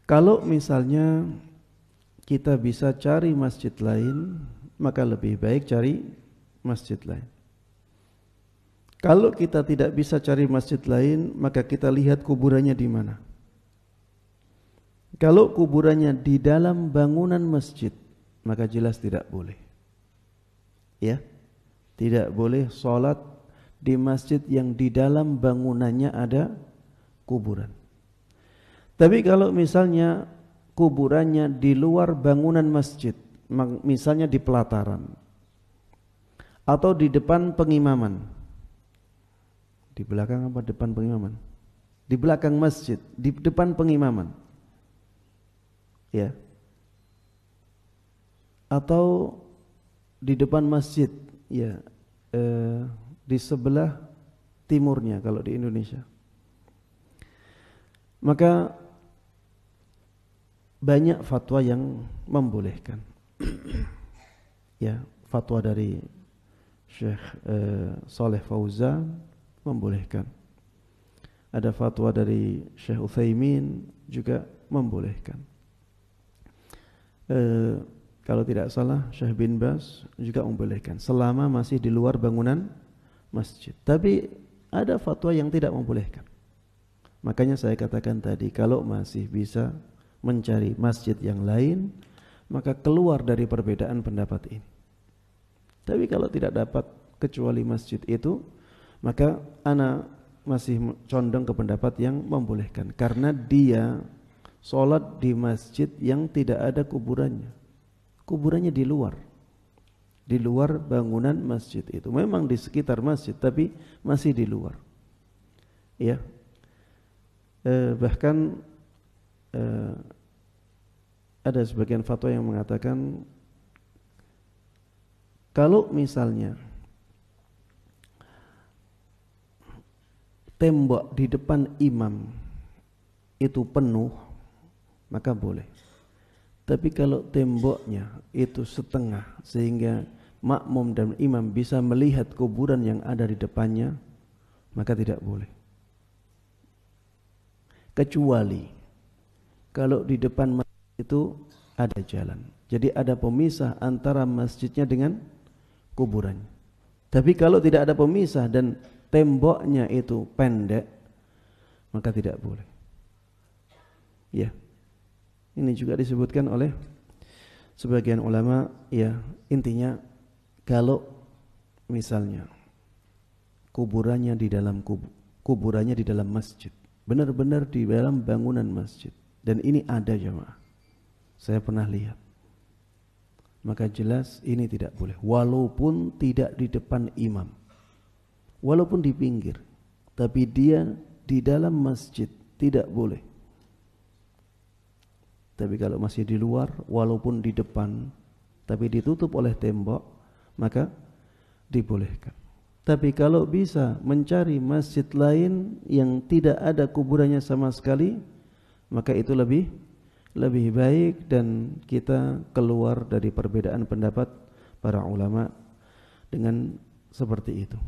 Kalau misalnya kita bisa cari masjid lain, maka lebih baik cari masjid lain. Kalau kita tidak bisa cari masjid lain, maka kita lihat kuburannya di mana. Kalau kuburannya di dalam bangunan masjid, maka jelas tidak boleh. Ya, tidak boleh sholat di masjid yang di dalam bangunannya ada kuburan. Tapi kalau misalnya kuburannya di luar bangunan masjid, misalnya di pelataran atau di depan pengimaman, di belakang apa depan pengimaman? Di belakang masjid, di depan pengimaman, ya, atau di depan masjid, ya, di sebelah timurnya kalau di Indonesia, maka banyak fatwa yang membolehkan. Ya, fatwa dari Syekh Saleh Fauzan membolehkan. Ada fatwa dari Syekh Utsaimin juga membolehkan. Kalau tidak salah Syekh bin Baz juga membolehkan selama masih di luar bangunan masjid. Tapi ada fatwa yang tidak membolehkan. Makanya saya katakan tadi, kalau masih bisa mencari masjid yang lain, maka keluar dari perbedaan pendapat ini. Tapi kalau tidak dapat kecuali masjid itu, maka ana masih condong ke pendapat yang membolehkan, karena dia sholat di masjid yang tidak ada kuburannya. Kuburannya di luar bangunan masjid itu. Memang di sekitar masjid, tapi masih di luar. Ya, bahkan ada sebagian fatwa yang mengatakan kalau misalnya tembok di depan imam itu penuh, maka boleh. Tapi kalau temboknya itu setengah sehingga makmum dan imam bisa melihat kuburan yang ada di depannya, maka tidak boleh. Kecuali kalau di depan masjid itu ada jalan, jadi ada pemisah antara masjidnya dengan kuburannya. Tapi kalau tidak ada pemisah dan temboknya itu pendek, maka tidak boleh. Ya, ini juga disebutkan oleh sebagian ulama. Ya, intinya kalau misalnya kuburannya di dalam masjid, benar-benar di dalam bangunan masjid, dan ini ada jamaah, saya pernah lihat, maka jelas ini tidak boleh. Walaupun tidak di depan imam, walaupun di pinggir, tapi dia di dalam masjid tidak boleh. Tapi kalau masih di luar, walaupun di depan, tapi ditutup oleh tembok, maka dibolehkan. Tapi kalau bisa mencari masjid lain yang tidak ada kuburannya sama sekali, maka itu lebih baik, dan kita keluar dari perbedaan pendapat para ulama dengan seperti itu.